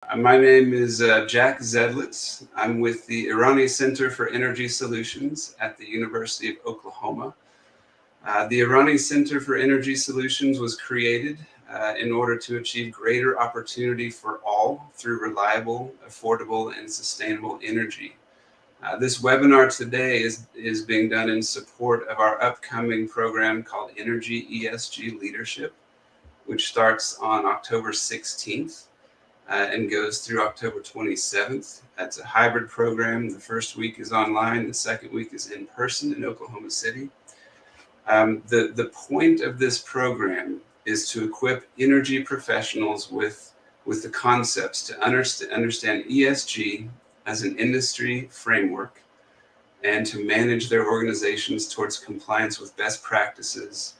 My name is Jack Zedlitz. I'm with the Irani Center for Energy Solutions at the University of Oklahoma. The Irani Center for Energy Solutions was created in order to achieve greater opportunity for all through reliable, affordable, and sustainable energy. This webinar today is being done in support of our upcoming program called Energy ESG Leadership, which starts on October 16th. And goes through October 27th. It's a hybrid program. The first week is online. The second week is in person in Oklahoma City. The point of this program is to equip energy professionals with the concepts to understand ESG as an industry framework and to manage their organizations towards compliance with best practices.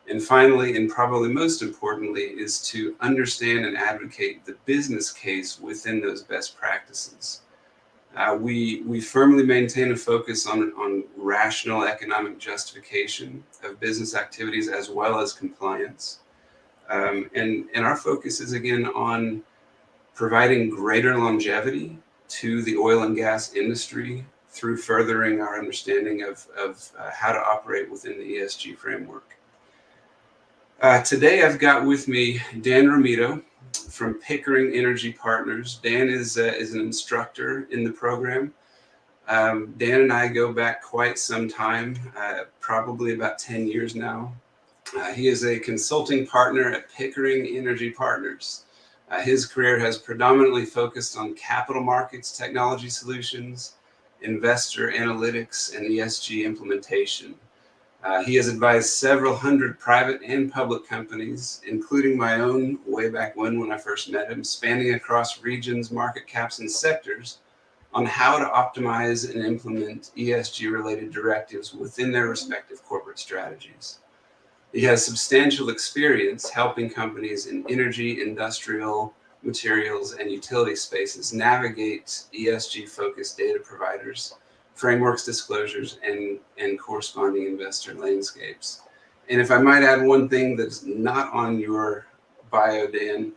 And finally, and probably most importantly, is to understand and advocate the business case within those best practices. We firmly maintain a focus on rational economic justification of business activities as well as compliance. And our focus is again on providing greater longevity to the oil and gas industry through furthering our understanding of how to operate within the ESG framework. Today I've got with me Dan Romito from Pickering Energy Partners. Dan is an instructor in the program. Dan and I go back quite some time, probably about 10 years now. He is a consulting partner at Pickering Energy Partners. His career has predominantly focused on capital markets, technology solutions, investor analytics, and ESG implementation. He has advised several hundred private and public companies, including my own way back when I first met him, spanning across regions, market caps, and sectors on how to optimize and implement ESG-related directives within their respective corporate strategies. He has substantial experience helping companies in energy, industrial, materials, and utility spaces navigate ESG-focused data providers, frameworks, disclosures, and corresponding investor landscapes. And if I might add one thing that's not on your bio, Dan,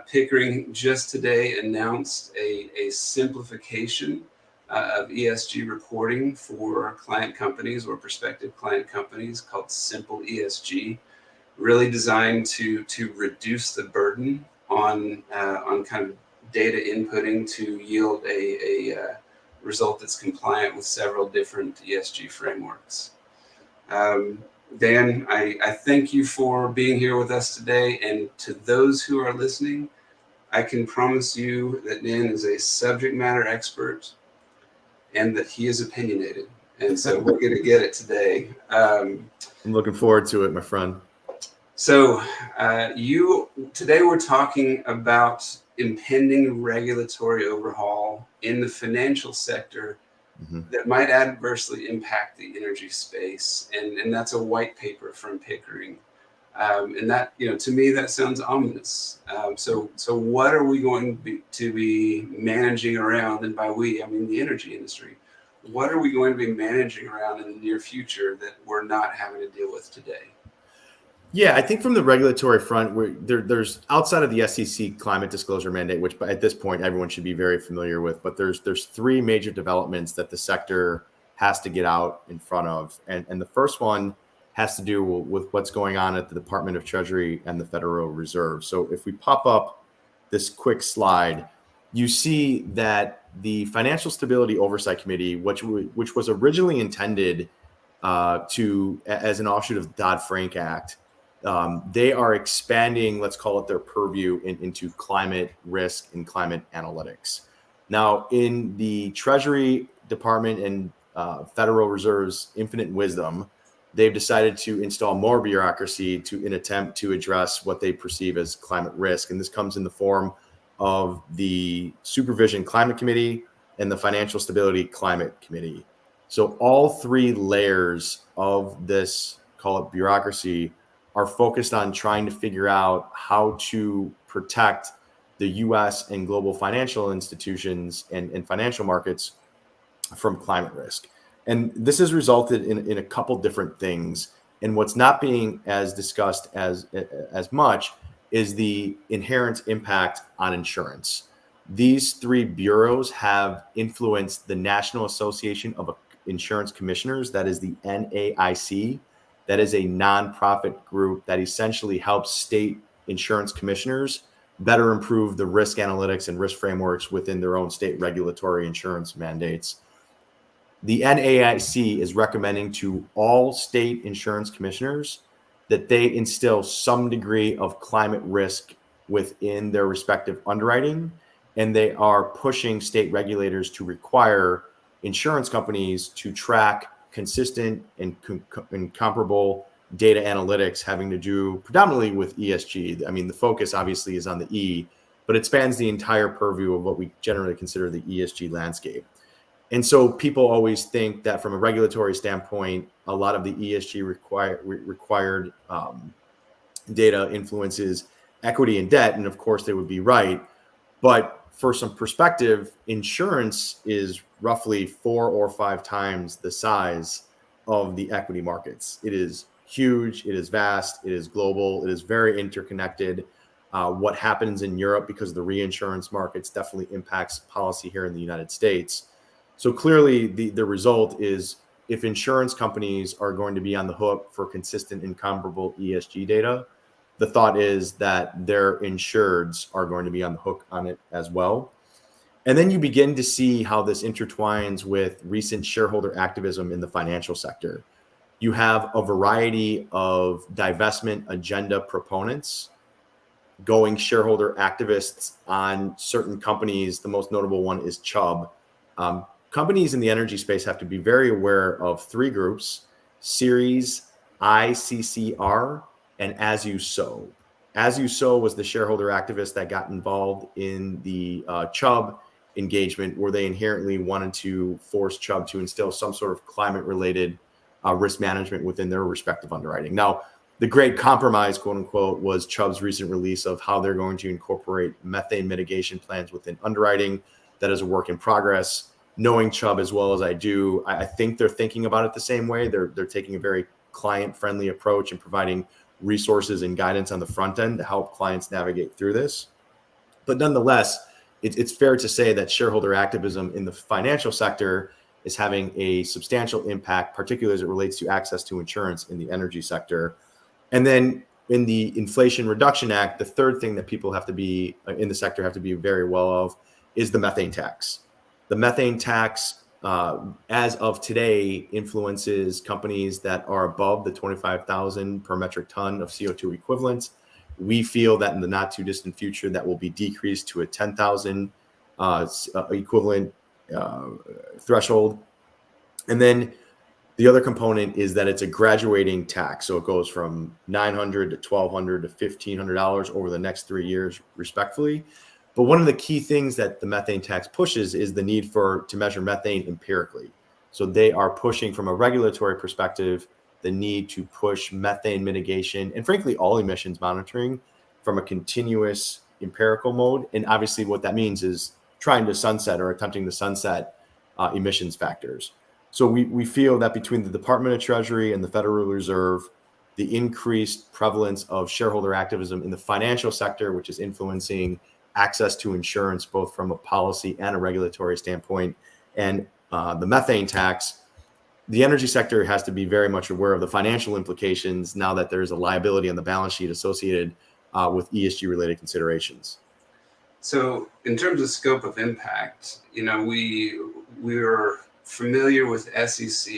Pickering just today announced a simplification of ESG reporting for client companies or prospective client companies called Simple ESG, really designed to reduce the burden on kind of data inputting to yield a result that's compliant with several different ESG frameworks. Dan, I thank you for being here with us today. And to those who are listening, I can promise you that Dan is a subject matter expert and that he is opinionated. And so we're going to get it today. I'm looking forward to it, my friend. So today we're talking about impending regulatory overhaul in the financial sector that might adversely impact the energy space. And that's a white paper from Pickering. And that, to me, that sounds ominous. So what are we going to be managing around? And by we, I mean the energy industry. What are we going to be managing around in the near future that we're not having to deal with today? Yeah, I think from the regulatory front, there's outside of the SEC climate disclosure mandate, which at this point everyone should be very familiar with, but there's three major developments that the sector has to get out in front of. And the first one has to do with what's going on at the Department of Treasury and the Federal Reserve. So if we pop up this quick slide, you see that the Financial Stability Oversight Committee, which was originally intended as an offshoot of the Dodd-Frank Act, they are expanding, let's call it their purview into climate risk and climate analytics. Now, in the Treasury Department and Federal Reserve's infinite wisdom, they've decided to install more bureaucracy in an attempt to address what they perceive as climate risk. And this comes in the form of the Supervision Climate Committee and the Financial Stability Climate Committee. So all three layers of this, call it bureaucracy, are focused on trying to figure out how to protect the U.S. and global financial institutions and financial markets from climate risk. And this has resulted in a couple different things. And what's not being as discussed as much is the inherent impact on insurance. These three bureaus have influenced the National Association of Insurance Commissioners, that is the NAIC. That is a nonprofit group that essentially helps state insurance commissioners better improve the risk analytics and risk frameworks within their own state regulatory insurance mandates. The NAIC is recommending to all state insurance commissioners that they instill some degree of climate risk within their respective underwriting, and they are pushing state regulators to require insurance companies to track consistent and comparable data analytics having to do predominantly with ESG. I mean, the focus obviously is on the E, but it spans the entire purview of what we generally consider the ESG landscape. And so people always think that from a regulatory standpoint, a lot of the ESG required data influences equity and debt. And of course, they would be right. But for some perspective, insurance is roughly 4 or 5 times the size of the equity markets. It is huge. It is vast. It is global. It is very interconnected. What happens in Europe because of the reinsurance markets definitely impacts policy here in the United States. So clearly the result is if insurance companies are going to be on the hook for consistent and comparable ESG data, the thought is that their insureds are going to be on the hook on it as well. And then you begin to see how this intertwines with recent shareholder activism in the financial sector. You have a variety of divestment agenda proponents going shareholder activists on certain companies. The most notable one is Chubb. Companies in the energy space have to be very aware of 3 groups: Series, ICCR, and As You Sow. As You Sow was the shareholder activist that got involved in the Chubb engagement, where they inherently wanted to force Chubb to instill some sort of climate-related risk management within their respective underwriting. Now, the great compromise, quote unquote, was Chubb's recent release of how they're going to incorporate methane mitigation plans within underwriting. That is a work in progress. Knowing Chubb as well as I do, I think they're thinking about it the same way. They're taking a very client-friendly approach and providing resources and guidance on the front end to help clients navigate through this. But nonetheless, it's fair to say that shareholder activism in the financial sector is having a substantial impact, particularly as it relates to access to insurance in the energy sector. And then in the Inflation Reduction Act, the third thing that people have to be in the sector have to be very well of is the methane tax. The methane tax, as of today, influences companies that are above the 25,000 per metric ton of CO2 equivalents. We feel that in the not too distant future, that will be decreased to a 10,000 equivalent threshold. And then the other component is that it's a graduating tax. So it goes from $900 to $1,200 to $1,500 over the next 3 years, respectively. But one of the key things that the methane tax pushes is the need to measure methane empirically. So they are pushing from a regulatory perspective, the need to push methane mitigation and frankly, all emissions monitoring from a continuous empirical mode. And obviously what that means is trying to sunset or attempting to sunset emissions factors. So we feel that between the Department of Treasury and the Federal Reserve, the increased prevalence of shareholder activism in the financial sector, which is influencing access to insurance, both from a policy and a regulatory standpoint, and the methane tax, the energy sector has to be very much aware of the financial implications now that there's a liability on the balance sheet associated with ESG related considerations. So in terms of scope of impact, we're familiar with SEC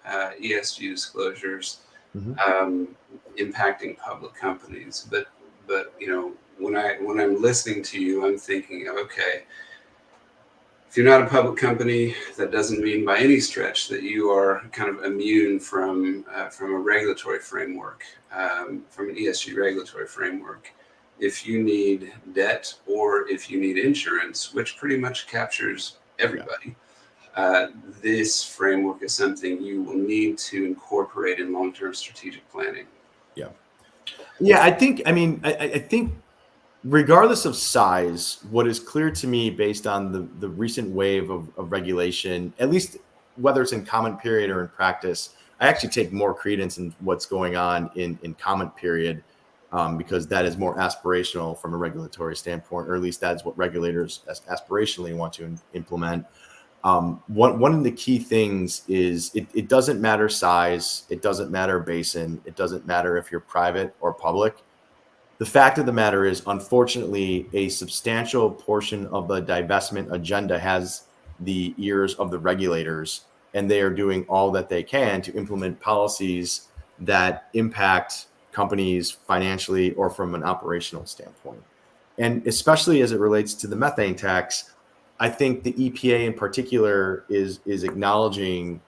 ESG disclosures impacting public companies, but when I'm listening to you, I'm thinking, okay, if you're not a public company, that doesn't mean by any stretch that you are kind of immune from a regulatory framework, from an ESG regulatory framework. If you need debt or if you need insurance, which pretty much captures everybody, this framework is something you will need to incorporate in long-term strategic planning. Yeah, I think regardless of size, what is clear to me based on the recent wave of regulation, at least whether it's in comment period or in practice, I actually take more credence in what's going on in comment period. because that is more aspirational from a regulatory standpoint, or at least that's what regulators aspirationally want to implement. One of the key things is it doesn't matter size, it doesn't matter basin, it doesn't matter if you're private or public. The fact of the matter is, unfortunately, a substantial portion of the divestment agenda has the ears of the regulators, and they are doing all that they can to implement policies that impact companies financially or from an operational standpoint. And especially as it relates to the methane tax, I think the EPA in particular is acknowledging,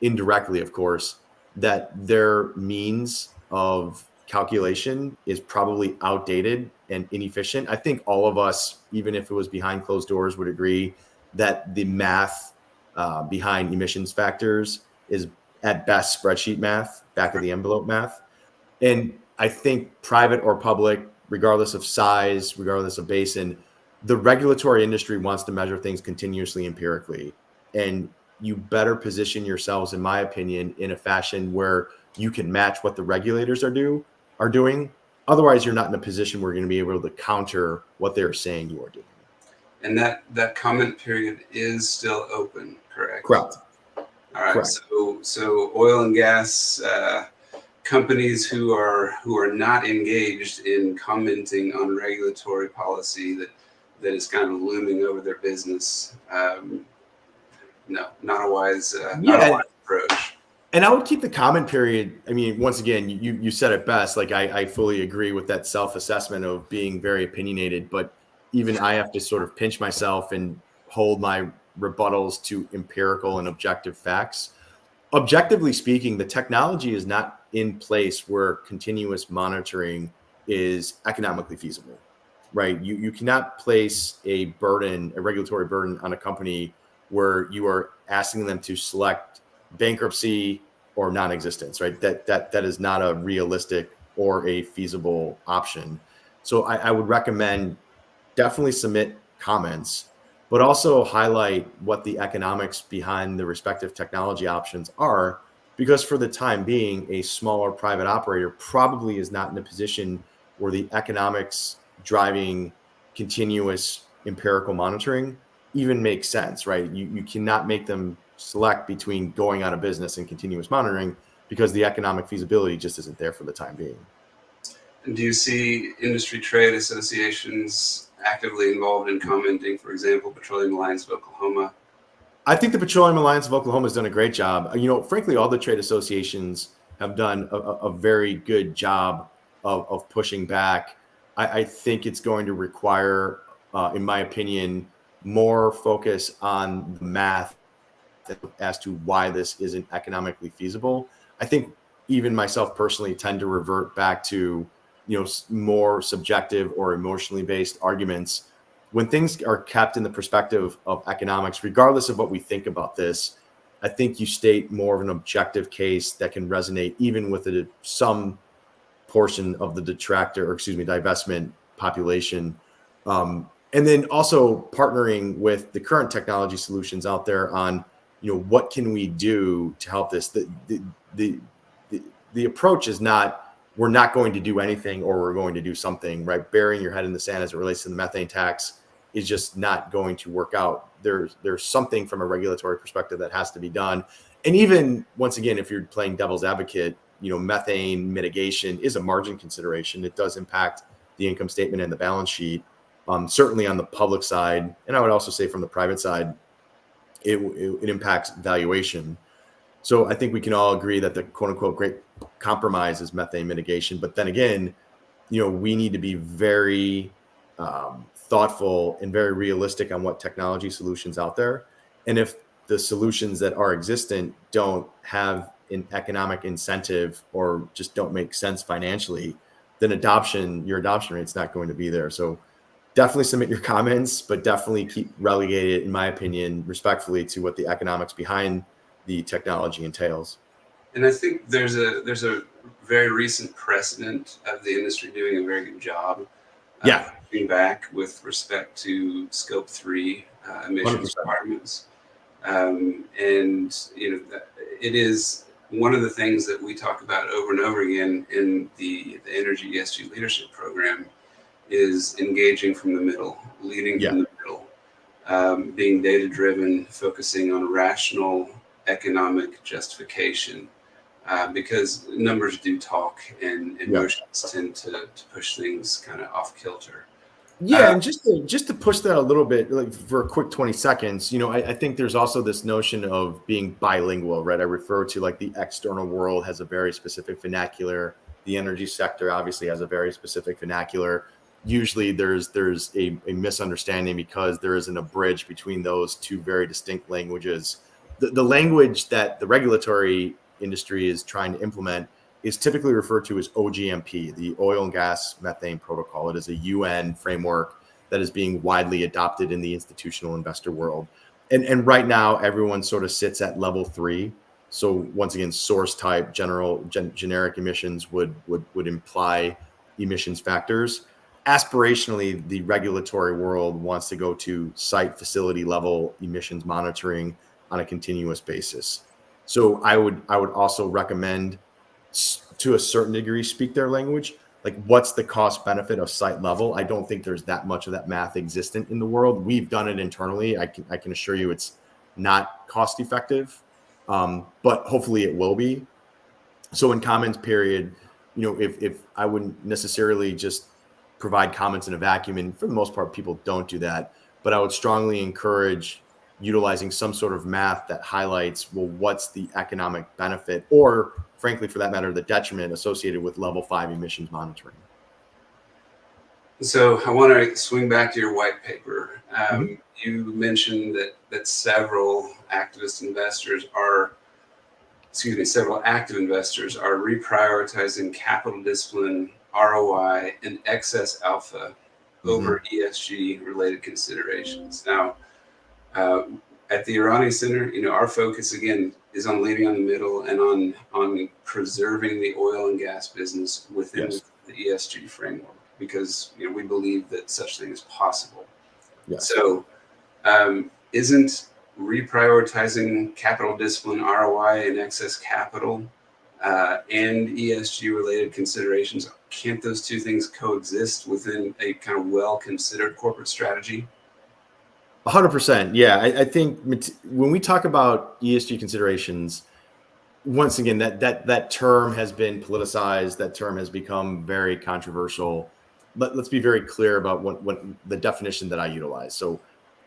indirectly, of course, that their means of calculation is probably outdated and inefficient. I think all of us, even if it was behind closed doors, would agree that the math behind emissions factors is at best spreadsheet math, back of the envelope math. And I think private or public, regardless of size, regardless of basin, the regulatory industry wants to measure things continuously empirically. And you better position yourselves, in my opinion, in a fashion where you can match what the regulators are doing. Otherwise, you're not in a position where you're going to be able to counter what they're saying you are doing. And that comment period is still open, correct? Correct. All right. Correct. So oil and gas companies who are not engaged in commenting on regulatory policy that is kind of looming over their business. No, not a wise approach. And I would keep the comment period. I mean, once again, you said it best. Like I fully agree with that self-assessment of being very opinionated, but even I have to sort of pinch myself and hold my rebuttals to empirical and objective facts. Objectively speaking, the technology is not in place where continuous monitoring is economically feasible, right? You cannot place a regulatory burden on a company where you are asking them to select bankruptcy or non-existence, right? That is not a realistic or a feasible option. So I would recommend definitely submit comments, but also highlight what the economics behind the respective technology options are, because for the time being, a smaller private operator probably is not in a position where the economics driving continuous empirical monitoring even makes sense, right? You cannot make them select between going out of business and continuous monitoring because the economic feasibility just isn't there for the time being. And do you see industry trade associations actively involved in commenting, for example, Petroleum Alliance of Oklahoma? I think the Petroleum Alliance of Oklahoma has done a great job. Frankly, all the trade associations have done a very good job of pushing back. I think it's going to require, in my opinion, more focus on the math as to why this isn't economically feasible. I think even myself personally tend to revert back to more subjective or emotionally based arguments. When things are kept in the perspective of economics, regardless of what we think about this, I think you state more of an objective case that can resonate even with some portion of the divestment population. And then also partnering with the current technology solutions out there on, what can we do to help this? The approach is not, we're not going to do anything or we're going to do something, right? Burying your head in the sand as it relates to the methane tax is just not going to work out. There's something from a regulatory perspective that has to be done. And even once again, if you're playing devil's advocate, methane mitigation is a margin consideration. It does impact the income statement and the balance sheet. Certainly on the public side, and I would also say from the private side, it impacts valuation. So I think we can all agree that the quote unquote great compromise is methane mitigation. But then again, we need to be very thoughtful and very realistic on what technology solutions out there. And if the solutions that are existent don't have an economic incentive or just don't make sense financially, then your adoption rate's not going to be there. So definitely submit your comments, but definitely keep relegated, in my opinion, respectfully, to what the economics behind the technology entails. And I think there's a very recent precedent of the industry doing a very good job pushing back with respect to Scope 3 emissions 100%. requirements. And it is one of the things that we talk about over and over again in the Energy ESG Leadership Program is engaging from the middle, leading from the middle, being data-driven, focusing on rational economic justification, because numbers do talk, and emotions tend to push things kind of off kilter. Yeah, and just to push that a little bit, like for a quick 20 seconds, I think there's also this notion of being bilingual, right? I refer to like the external world has a very specific vernacular. The energy sector obviously has a very specific vernacular. Usually there's a misunderstanding because there isn't a bridge between those two very distinct languages. The language that the regulatory industry is trying to implement is typically referred to as OGMP, the Oil and Gas Methane Protocol. It is a UN framework that is being widely adopted in the institutional investor world. And right now, everyone sort of sits at level 3. So once again, source type, generic emissions would imply emissions factors. Aspirationally, the regulatory world wants to go to site facility level emissions monitoring on a continuous basis. So I would also recommend, to a certain degree, speak their language. Like, what's the cost benefit of site level? I don't think there's that much of that math existent in the world. We've done it internally. I can assure you it's not cost effective, but hopefully it will be. So in comments period, if I wouldn't necessarily just provide comments in a vacuum, and for the most part, people don't do that, but I would strongly encourage utilizing some sort of math that highlights, well, what's the economic benefit, or frankly, for that matter, the detriment associated with level 5 emissions monitoring. So I want to swing back to your white paper. You mentioned that several active investors are reprioritizing capital discipline, ROI, and excess alpha over ESG related considerations. Now, at the Irani Center, our focus again is on leading on the middle and on preserving the oil and gas business within the ESG framework, because we believe that such thing is possible. So isn't reprioritizing capital discipline, ROI, and excess capital and ESG related considerations, can't those two things coexist within a kind of well-considered corporate strategy? 100%. Yeah, I think when we talk about ESG considerations, once again, that term has been politicized. That term has become very controversial. Let's be very clear about what the definition that I utilize. So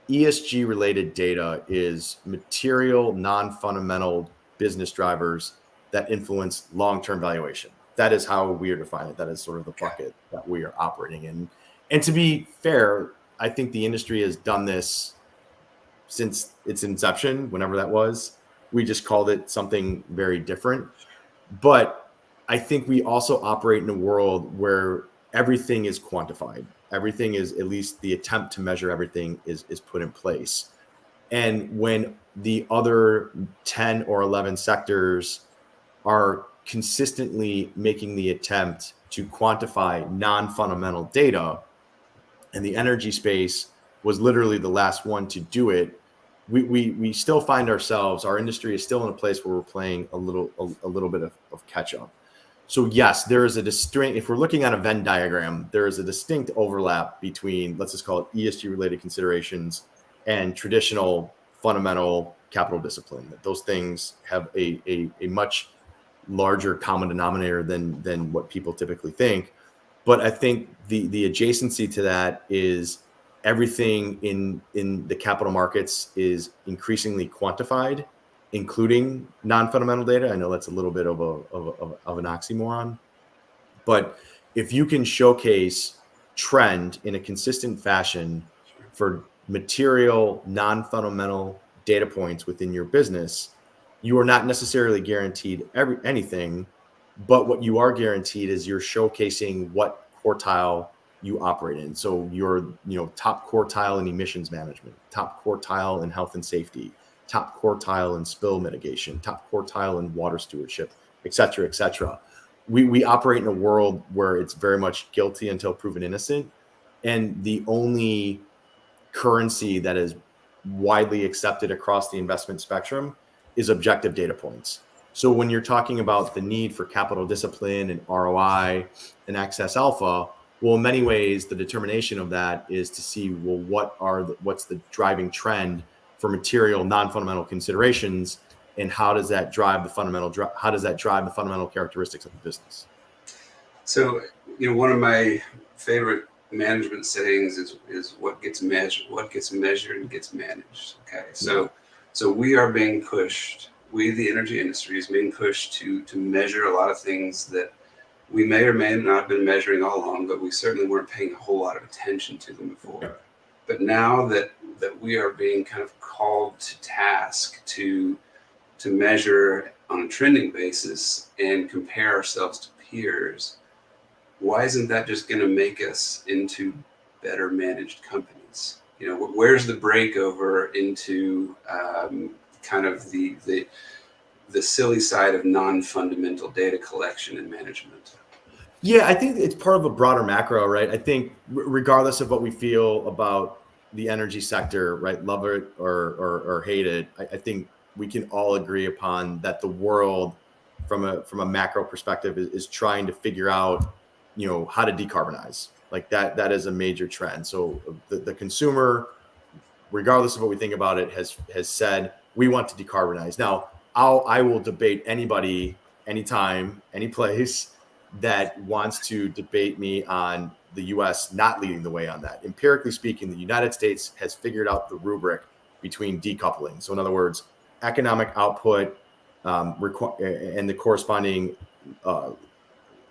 ESG related data is material, non-fundamental business drivers that influence long-term valuation. That is how we are defining it. That is sort of the bucket that we are operating in. And to be fair, I think the industry has done this since its inception, whenever that was. We just called it something very different. But I think we also operate in a world where everything is quantified. Everything is, at least the attempt to measure everything is put in place. And when the other 10 or 11 sectors are consistently making the attempt to quantify non-fundamental data, and the energy space was literally the last one to do it, we still find ourselves, our industry is still in a place where we're playing a little bit of catch up. So yes, there is a distinct, if we're looking at a Venn diagram, there is a distinct overlap between, let's just call it ESG related considerations and traditional fundamental capital discipline. That those things have a much larger common denominator than what people typically think. But I think the adjacency to that is everything in the capital markets is increasingly quantified, including non-fundamental data. I know that's a little bit of an oxymoron, but if you can showcase trend in a consistent fashion for material non-fundamental data points within your business, you are not necessarily guaranteed anything, but what you are guaranteed is you're showcasing what quartile you operate in. So you're top quartile in emissions management, top quartile in health and safety, top quartile in spill mitigation, top quartile in water stewardship, et cetera, et cetera. We operate in a world where it's very much guilty until proven innocent. And the only currency that is widely accepted across the investment spectrum is objective data points. So when you're talking about the need for capital discipline and ROI and excess alpha, well, in many ways, the determination of that is to see, well, what's the driving trend for material non-fundamental considerations, and how does that drive the fundamental characteristics of the business? So, one of my favorite management sayings is what gets measured gets managed. Okay, so we are being pushed. We, the energy industry, is being pushed to measure a lot of things that we may or may not have been measuring all along, but we certainly weren't paying a whole lot of attention to them before. But now that we are being kind of called to task to measure on a trending basis and compare ourselves to peers, why isn't that just going to make us into better managed companies? Where's the breakover into kind of the silly side of non-fundamental data collection and management? Yeah, I think it's part of a broader macro, right? I think regardless of what we feel about the energy sector, right, love it or hate it, I think we can all agree upon that the world, from a macro perspective, is trying to figure out, how to decarbonize. Like that is a major trend. So the consumer, regardless of what we think about it, has said we want to decarbonize. Now, I will debate anybody, anytime, any place that wants to debate me on the U.S. not leading the way on that. Empirically speaking, the United States has figured out the rubric between decoupling. So in other words, economic output and the corresponding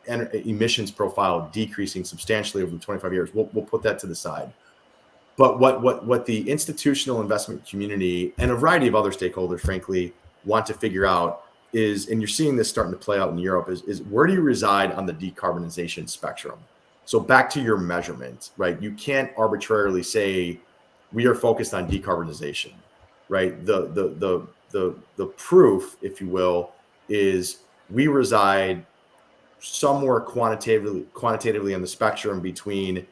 emissions profile decreasing substantially over the 25 years. We'll put that to the side. But what the institutional investment community and a variety of other stakeholders, frankly, want to figure out is, and you're seeing this starting to play out in Europe, is where do you reside on the decarbonization spectrum? So back to your measurement, right? You can't arbitrarily say we are focused on decarbonization, right? The proof, if you will, is we reside somewhere quantitatively on the spectrum between,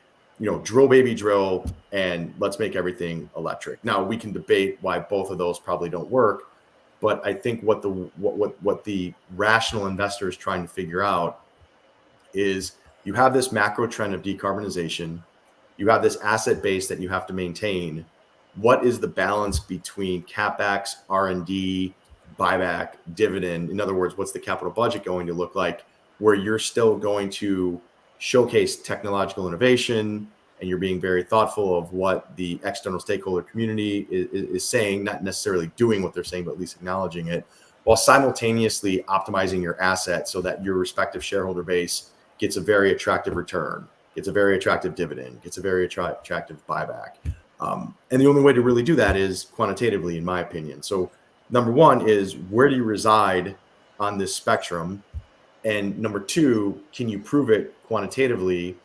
drill baby drill and let's make everything electric. Now we can debate why both of those probably don't work, but I think what the rational investor is trying to figure out is you have this macro trend of decarbonization, you have this asset base that you have to maintain. What is the balance between CapEx, R&D, buyback, dividend? In other words, what's the capital budget going to look like, where you're still going to showcase technological innovation and you're being very thoughtful of what the external stakeholder community is saying, not necessarily doing what they're saying, but at least acknowledging it, while simultaneously optimizing your asset so that your respective shareholder base gets a very attractive return, gets a very attractive dividend, gets a very attractive buyback. And the only way to really do that is quantitatively, in my opinion. So number one is, where do you reside on this spectrum? And number two, can you prove it quantitatively?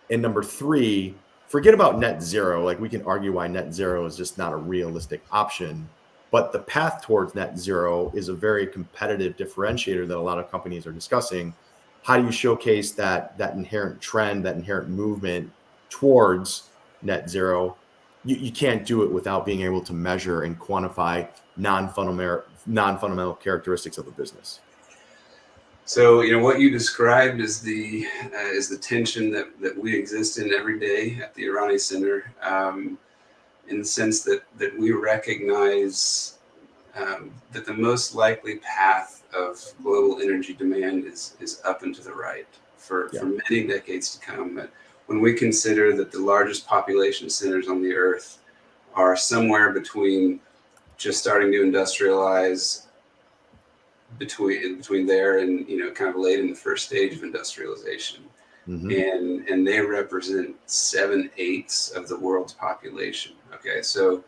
And number three, forget about net zero. Like, we can argue why net zero is just not a realistic option, but the path towards net zero is a very competitive differentiator that a lot of companies are discussing. How do you showcase that inherent trend, that inherent movement towards net zero? You can't do it without being able to measure and quantify non-fundamental characteristics of the business. So, what you described is the tension that we exist in every day at the Irani Center, in the sense that we recognize that the most likely path of global energy demand is up and to the right for many decades to come. But when we consider that the largest population centers on the earth are somewhere between just starting to industrialize, between there and kind of late in the first stage of industrialization, and they represent 7/8 of the world's population. Okay, so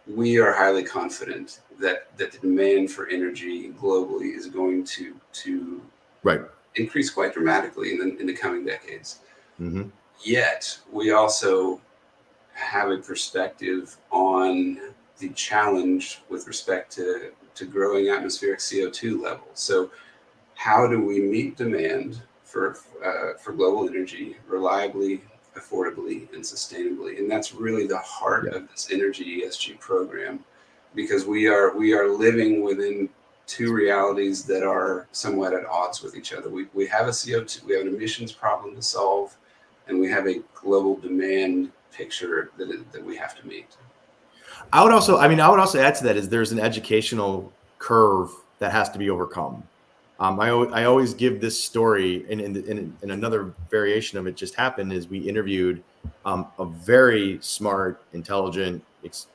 we are highly confident that the demand for energy globally is going to increase quite dramatically in the coming decades. Yet we also have a perspective on the challenge with respect to growing atmospheric CO2 levels. So how do we meet demand for global energy reliably, affordably, and sustainably? And that's really the heart of this energy ESG program, because we are living within two realities that are somewhat at odds with each other. We have a CO2, we have an emissions problem to solve, and we have a global demand picture that we have to meet. I would also add to that is there's an educational curve that has to be overcome. I always give this story, and another variation of it just happened is we interviewed a very smart, intelligent,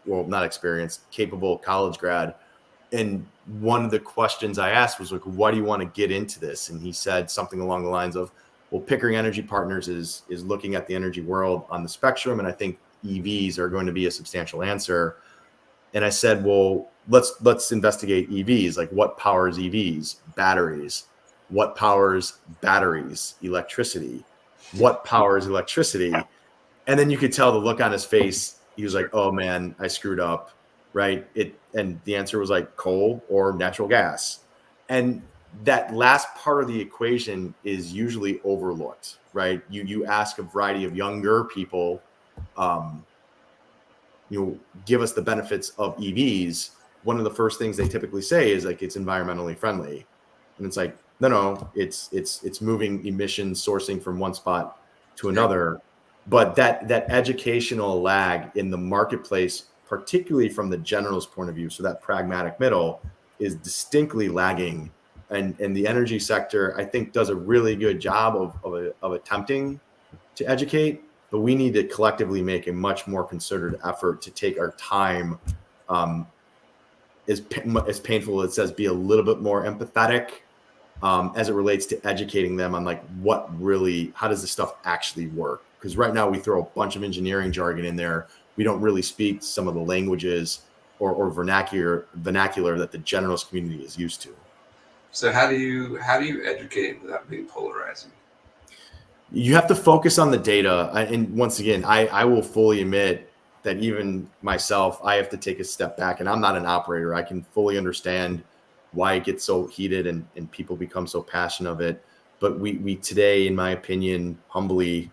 not experienced, capable college grad. And one of the questions I asked was like, why do you want to get into this? And he said something along the lines of, well, Pickering Energy Partners is looking at the energy world on the spectrum. And I think EVs are going to be a substantial answer. And I said, well, let's investigate EVs. Like, what powers EVs? Batteries. What powers batteries? Electricity. What powers electricity? And then you could tell the look on his face. He was like, oh man, I screwed up. Right. And the answer was like coal or natural gas. And that last part of the equation is usually overlooked, right? You ask a variety of younger people, give us the benefits of EVs. One of the first things they typically say is like, it's environmentally friendly. And it's like, no, it's moving emissions sourcing from one spot to another. But that educational lag in the marketplace, particularly from the generalist point of view, so that pragmatic middle, is distinctly lagging. And the energy sector, I think, does a really good job of attempting to educate, but we need to collectively make a much more concerted effort to take our time, as painful as it says, be a little bit more empathetic as it relates to educating them on like how does this stuff actually work? Because right now we throw a bunch of engineering jargon in there. We don't really speak some of the languages or vernacular that the generalist community is used to. So how do you educate without being polarizing? You have to focus on the data. And once again, I will fully admit that even myself, I have to take a step back, and I'm not an operator. I can fully understand why it gets so heated and people become so passionate of it. But we today, in my opinion, humbly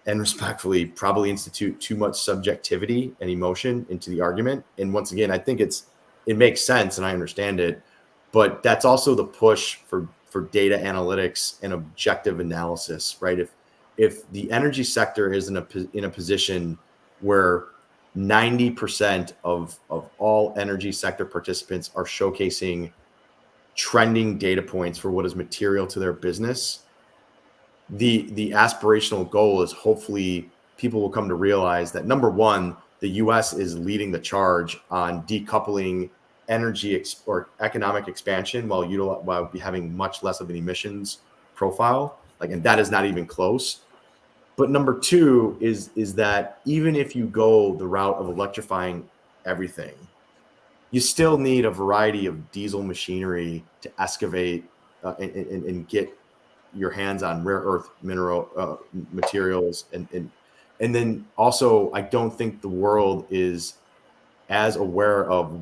and respectfully, probably institute too much subjectivity and emotion into the argument. And once again, I think it makes sense and I understand it, but that's also the push for data analytics and objective analysis, right? If the energy sector is in a position where 90% of all energy sector participants are showcasing trending data points for what is material to their business, the aspirational goal is hopefully people will come to realize that, number one, the U.S. is leading the charge on decoupling energy or economic expansion while having much less of an emissions profile. And that is not even close. But number two is that even if you go the route of electrifying everything, you still need a variety of diesel machinery to excavate and get your hands on rare earth mineral materials. And then also, I don't think the world is as aware of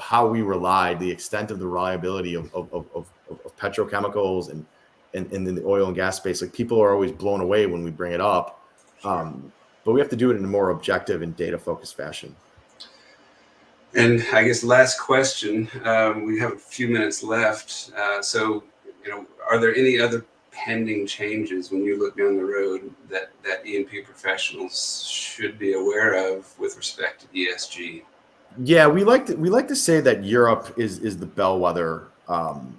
how we rely, the extent of the reliability of petrochemicals and in the oil and gas space. Like, people are always blown away when we bring it up, but we have to do it in a more objective and data focused fashion. And I guess last question, we have a few minutes left. So, are there any other pending changes when you look down the road that E&P professionals should be aware of with respect to ESG? Yeah, we like to say that Europe is the bellwether,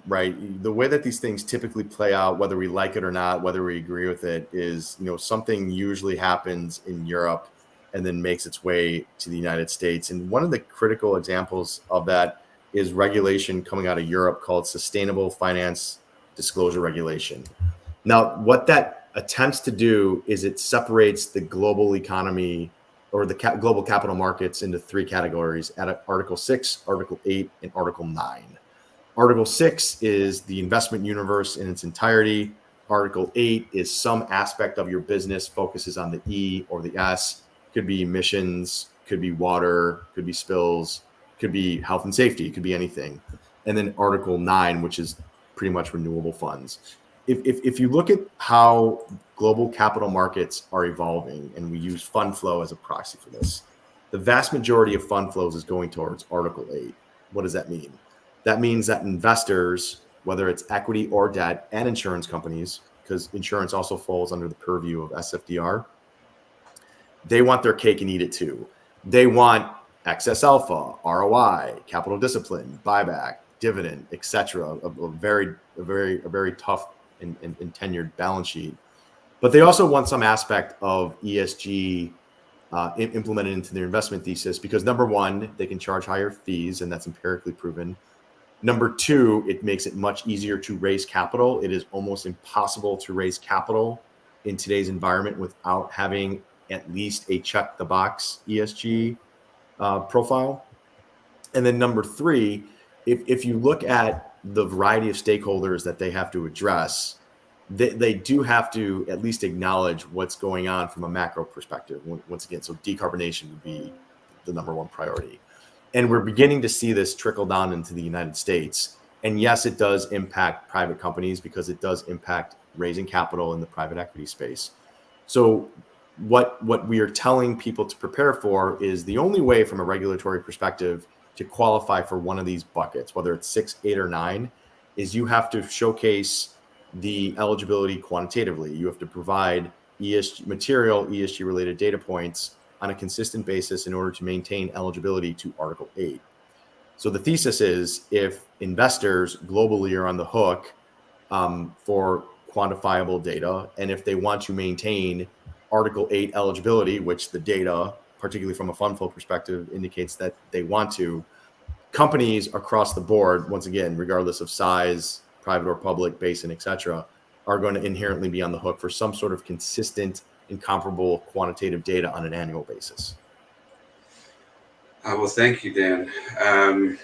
right? The way that these things typically play out, whether we like it or not, whether we agree with it, is something usually happens in Europe and then makes its way to the United States. And one of the critical examples of that is regulation coming out of Europe called Sustainable Finance Disclosure Regulation. Now, what that attempts to do is it separates the global economy or the global capital markets into three categories at Article 6, Article 8, and Article 9. Article 6 is the investment universe in its entirety. Article 8 is some aspect of your business focuses on the E or the S. Could be emissions, could be water, could be spills, could be health and safety, could be anything. And then Article 9, which is pretty much renewable funds. If you look at how global capital markets are evolving, and we use fund flow as a proxy for this, the vast majority of fund flows is going towards Article 8. What does that mean? That means that investors, whether it's equity or debt, and insurance companies, because insurance also falls under the purview of SFDR, they want their cake and eat it too. They want excess alpha, ROI, capital discipline, buyback, dividend, etc. A very tough and tenured balance sheet. But they also want some aspect of ESG implemented into their investment thesis, because number one, they can charge higher fees, and that's empirically proven. Number two, it makes it much easier to raise capital. It is almost impossible to raise capital in today's environment without having at least a check the box ESG profile. And then number three, if you look at the variety of stakeholders that they have to address, they do have to at least acknowledge what's going on from a macro perspective. Once again, so decarbonization would be the number one priority. And we're beginning to see this trickle down into the United States. And yes, it does impact private companies because it does impact raising capital in the private equity space. So what we are telling people to prepare for is the only way from a regulatory perspective to qualify for one of these buckets, whether it's 6, 8, or 9, is you have to showcase the eligibility quantitatively. You have to provide ESG related data points on a consistent basis in order to maintain eligibility to Article 8. So the thesis is, if investors globally are on the hook for quantifiable data, and if they want to maintain Article 8 eligibility, which the data, particularly from a fund flow perspective, indicates that they want to, companies across the board, once again, regardless of size, private or public, basin, et cetera, are going to inherently be on the hook for some sort of consistent and comparable quantitative data on an annual basis. Well, thank you, Dan.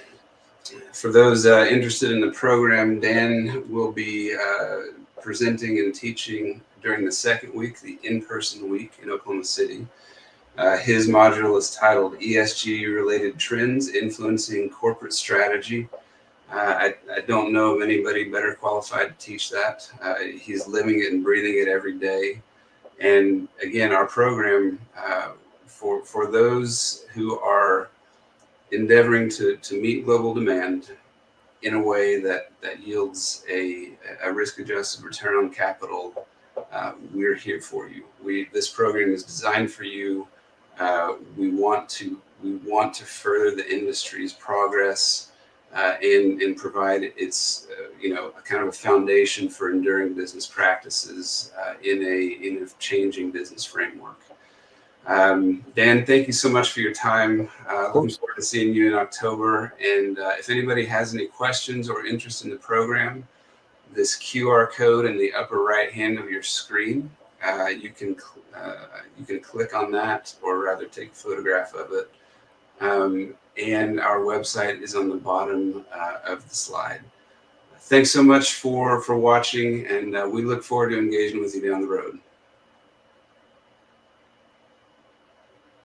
For those interested in the program, Dan will be presenting and teaching during the second week, the in-person week in Oklahoma City. His module is titled ESG-related trends influencing corporate strategy. I don't know of anybody better qualified to teach that. He's living it and breathing it every day. And again, our program, for those who are endeavoring to meet global demand in a way that yields a risk-adjusted return on capital, we're here for you. This program is designed for you. We want to further the industry's progress and provide its a kind of a foundation for enduring business practices in a changing business framework. Dan, thank you so much for your time. Looking forward to seeing you in October. And if anybody has any questions or interest in the program, this QR code in the upper right hand of your screen, you can click on that, or rather take a photograph of it. And our website is on the bottom of the slide. Thanks so much for watching, and we look forward to engaging with you down the road.